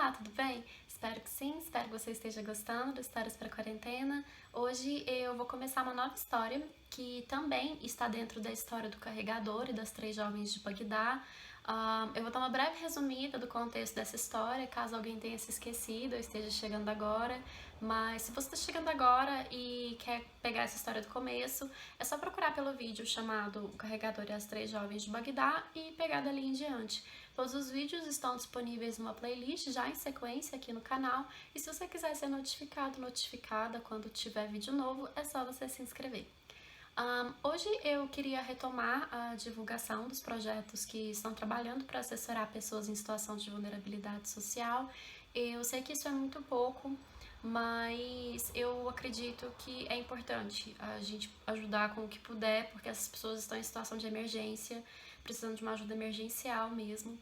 Olá, tudo bem? Espero que sim, espero que você esteja gostando do Histórias para Quarentena. Hoje eu vou começar uma nova história que também está dentro da história do carregador e das três jovens de Bagdá. Eu vou dar uma breve resumida do contexto dessa história, caso alguém tenha se esquecido ou esteja chegando agora. Mas se você está chegando agora e quer pegar essa história do começo, é só procurar pelo vídeo chamado O Carregador e as Três Jovens de Bagdá e pegar dali em diante. Todos os vídeos estão disponíveis numa playlist já em sequência aqui no canal, e se você quiser ser notificada quando tiver vídeo novo, é só você se inscrever. Hoje eu queria retomar a divulgação dos projetos que estão trabalhando para assessorar pessoas em situação de vulnerabilidade social. Eu sei que isso é muito pouco, mas eu acredito que é importante a gente ajudar com o que puder, porque essas pessoas estão em situação de emergência, precisando de uma ajuda emergencial mesmo.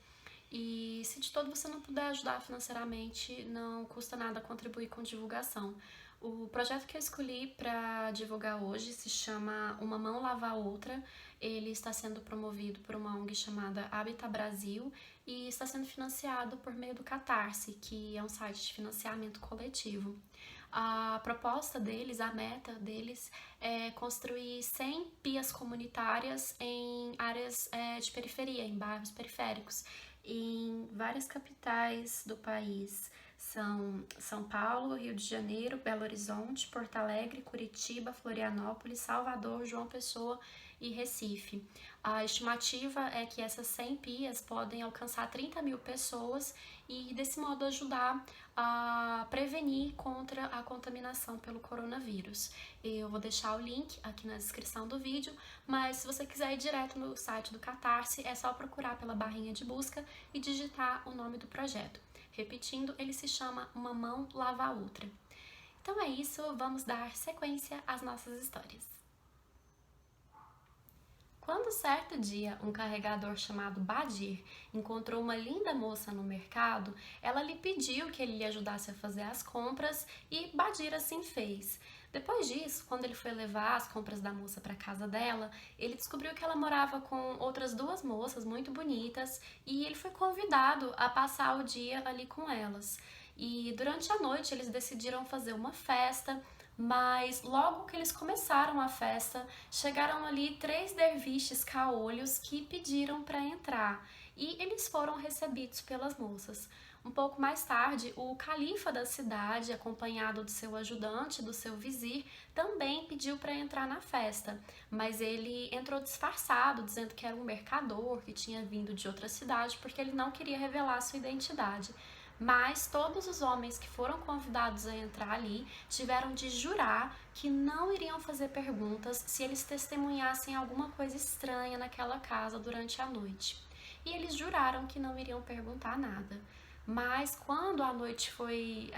E se de todo você não puder ajudar financeiramente, não custa nada contribuir com divulgação. O projeto que eu escolhi para divulgar hoje se chama Uma Mão Lava a Outra. Ele está sendo promovido por uma ONG chamada Habitat Brasil e está sendo financiado por meio do Catarse, que é um site de financiamento coletivo. A proposta deles, a meta deles é construir 100 pias comunitárias em áreas de periferia, em bairros periféricos, em várias capitais do país. São São Paulo, Rio de Janeiro, Belo Horizonte, Porto Alegre, Curitiba, Florianópolis, Salvador, João Pessoa e Recife. A estimativa é que essas 100 pias podem alcançar 30 mil pessoas e, desse modo, ajudar a prevenir contra a contaminação pelo coronavírus. Eu vou deixar o link aqui na descrição do vídeo, mas se você quiser ir direto no site do Catarse, é só procurar pela barrinha de busca e digitar o nome do projeto. Repetindo, ele se chama Uma Mão Lava a Outra. Então é isso, vamos dar sequência às nossas histórias. Quando certo dia um carregador chamado Badir encontrou uma linda moça no mercado, ela lhe pediu que ele lhe ajudasse a fazer as compras e Badir assim fez. Depois disso, quando ele foi levar as compras da moça para casa dela, ele descobriu que ela morava com outras duas moças muito bonitas e ele foi convidado a passar o dia ali com elas. E durante a noite eles decidiram fazer uma festa, mas logo que eles começaram a festa, chegaram ali 3 derviches caolhos que pediram para entrar e eles foram recebidos pelas moças. Um pouco mais tarde, o califa da cidade, acompanhado do seu ajudante, do seu vizir, também pediu para entrar na festa, mas ele entrou disfarçado, dizendo que era um mercador que tinha vindo de outra cidade porque ele não queria revelar sua identidade. Mas todos os homens que foram convidados a entrar ali tiveram de jurar que não iriam fazer perguntas se eles testemunhassem alguma coisa estranha naquela casa durante a noite. E eles juraram que não iriam perguntar nada. Mas quando a noite foi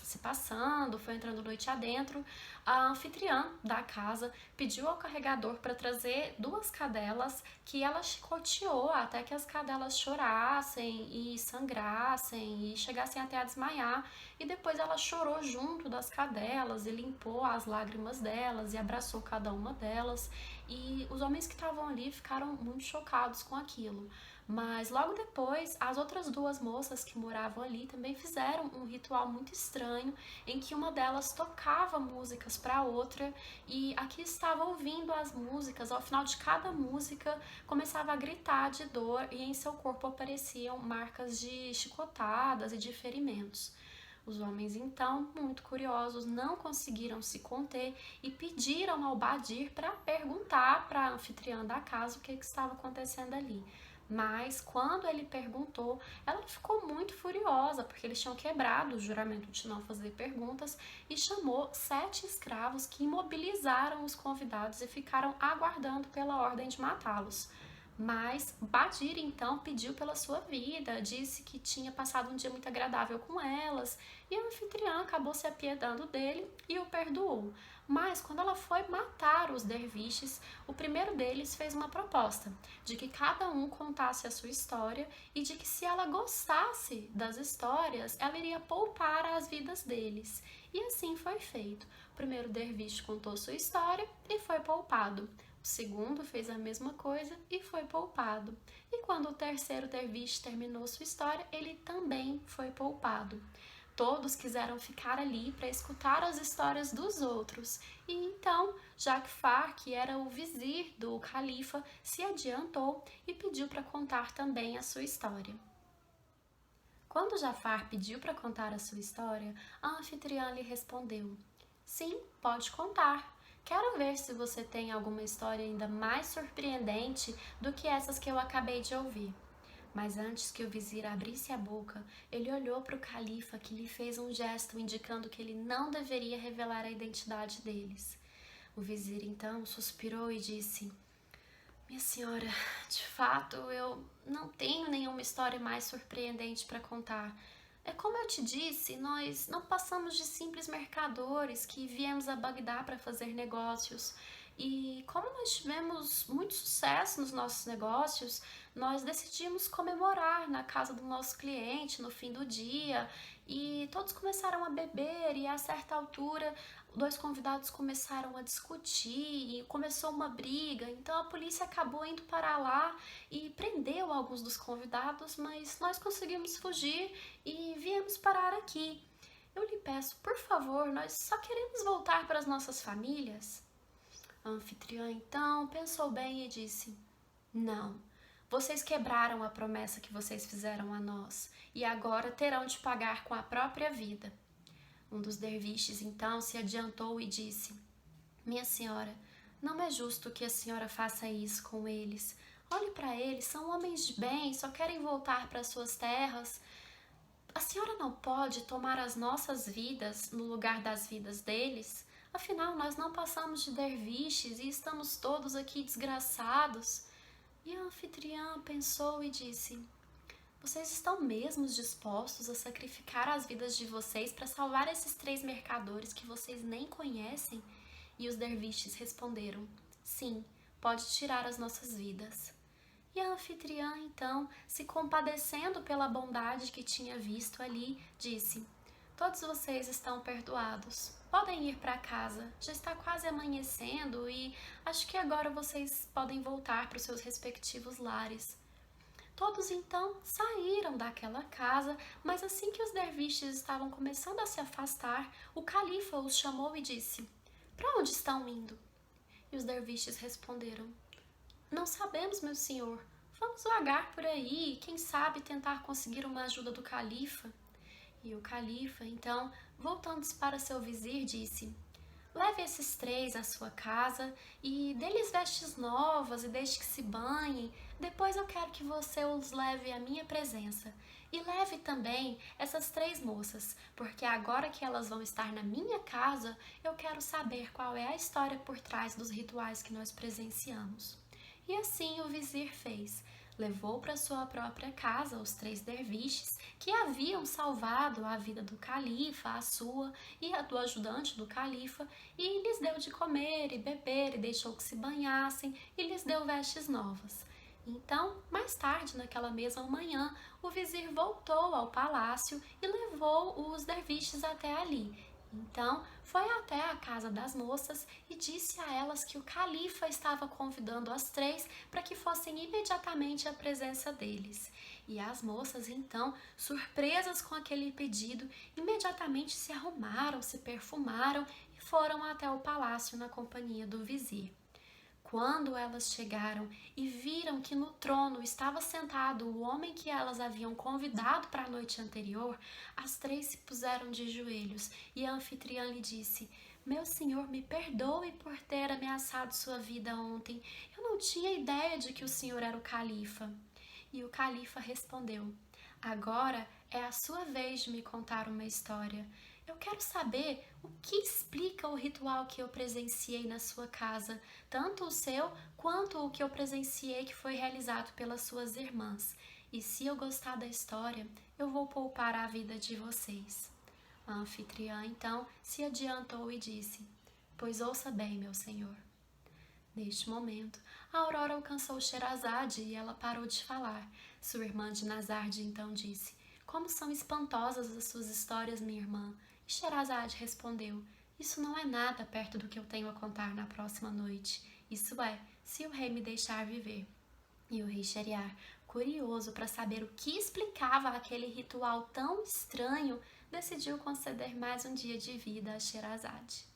se passando, foi entrando noite adentro, a anfitriã da casa pediu ao carregador para trazer 2 cadelas que ela chicoteou até que as cadelas chorassem e sangrassem e chegassem até a desmaiar. E depois ela chorou junto das cadelas e limpou as lágrimas delas e abraçou cada uma delas. E os homens que estavam ali ficaram muito chocados com aquilo. Mas logo depois, as outras 2 moças que moravam ali também fizeram um ritual muito estranho, em que uma delas tocava músicas para a outra e aqui estava ouvindo as músicas. Ao final de cada música, começava a gritar de dor e em seu corpo apareciam marcas de chicotadas e de ferimentos. Os homens, então, muito curiosos, não conseguiram se conter e pediram ao Badir para perguntar para a anfitriã da casa o que estava acontecendo ali. Mas quando ele perguntou, ela ficou muito furiosa, porque eles tinham quebrado o juramento de não fazer perguntas e chamou 7 escravos que imobilizaram os convidados e ficaram aguardando pela ordem de matá-los. Mas Badir então pediu pela sua vida, disse que tinha passado um dia muito agradável com elas e a anfitriã acabou se apiedando dele e o perdoou. Mas quando ela foi matar os derviches, o primeiro deles fez uma proposta de que cada um contasse a sua história e de que se ela gostasse das histórias, ela iria poupar as vidas deles. E assim foi feito. O primeiro derviche contou sua história e foi poupado. O segundo fez a mesma coisa e foi poupado. E quando o terceiro derviche terminou sua história, ele também foi poupado. Todos quiseram ficar ali para escutar as histórias dos outros. E então, Jafar, que era o vizir do califa, se adiantou e pediu para contar também a sua história. Quando Jafar pediu para contar a sua história, a anfitriã lhe respondeu: Sim, pode contar. Quero ver se você tem alguma história ainda mais surpreendente do que essas que eu acabei de ouvir. Mas antes que o vizir abrisse a boca, ele olhou para o califa, que lhe fez um gesto indicando que ele não deveria revelar a identidade deles. O vizir então suspirou e disse: Minha senhora, de fato eu não tenho nenhuma história mais surpreendente para contar. É como eu te disse, nós não passamos de simples mercadores que viemos a Bagdá para fazer negócios. E como nós tivemos muito sucesso nos nossos negócios, nós decidimos comemorar na casa do nosso cliente no fim do dia. E todos começaram a beber e a certa altura dois convidados começaram a discutir e começou uma briga. Então a polícia acabou indo para lá e prendeu alguns dos convidados, mas nós conseguimos fugir e viemos parar aqui. Eu lhe peço, por favor, nós só queremos voltar para as nossas famílias. A anfitriã então pensou bem e disse: Não, vocês quebraram a promessa que vocês fizeram a nós e agora terão de pagar com a própria vida. Um dos derviches então se adiantou e disse: Minha senhora, não é justo que a senhora faça isso com eles. Olhe para eles, são homens de bem, só querem voltar para suas terras. A senhora não pode tomar as nossas vidas no lugar das vidas deles? Afinal, nós não passamos de derviches e estamos todos aqui desgraçados. E a anfitriã pensou e disse: Vocês estão mesmo dispostos a sacrificar as vidas de vocês para salvar esses 3 mercadores que vocês nem conhecem? E os derviches responderam: Sim, pode tirar as nossas vidas. E a anfitriã, então, se compadecendo pela bondade que tinha visto ali, disse: Todos vocês estão perdoados. Podem ir para casa. Já está quase amanhecendo e acho que agora vocês podem voltar para os seus respectivos lares. Todos então saíram daquela casa, mas assim que os derviches estavam começando a se afastar, o califa os chamou e disse: Para onde estão indo? E os derviches responderam: Não sabemos, meu senhor. Vamos vagar por aí, quem sabe tentar conseguir uma ajuda do califa. E o califa, então, voltando-se para seu vizir, disse: Leve esses 3 à sua casa e dê-lhes vestes novas e deixe que se banhem. Depois eu quero que você os leve à minha presença. E leve também essas 3 moças, porque agora que elas vão estar na minha casa, eu quero saber qual é a história por trás dos rituais que nós presenciamos. E assim o vizir fez. Levou para sua própria casa os 3 derviches que haviam salvado a vida do califa, a sua e a do ajudante do califa, e lhes deu de comer e beber e deixou que se banhassem e lhes deu vestes novas. Então, mais tarde, naquela mesma manhã, o vizir voltou ao palácio e levou os derviches até ali. Então, foi até a casa das moças e disse a elas que o califa estava convidando as 3 para que fossem imediatamente à presença deles. E as moças, então, surpresas com aquele pedido, imediatamente se arrumaram, se perfumaram e foram até o palácio na companhia do vizir. Quando elas chegaram e viram que no trono estava sentado o homem que elas haviam convidado para a noite anterior, as 3 se puseram de joelhos e a anfitriã lhe disse: Meu senhor, me perdoe por ter ameaçado sua vida ontem. Eu não tinha ideia de que o senhor era o califa. E o califa respondeu: Agora é a sua vez de me contar uma história. Eu quero saber o que explica o ritual que eu presenciei na sua casa, tanto o seu quanto o que eu presenciei que foi realizado pelas suas irmãs. E se eu gostar da história, eu vou poupar a vida de vocês. A anfitriã, então, se adiantou e disse: Pois ouça bem, meu senhor. Neste momento, a Aurora alcançou Sherazade e ela parou de falar. Sua irmã Dinazarde então disse: Como são espantosas as suas histórias, minha irmã. E Sherazade respondeu: Isso não é nada perto do que eu tenho a contar na próxima noite. Isso é, se o rei me deixar viver. E o rei Shahryar, curioso para saber o que explicava aquele ritual tão estranho, decidiu conceder mais um dia de vida a Sherazade.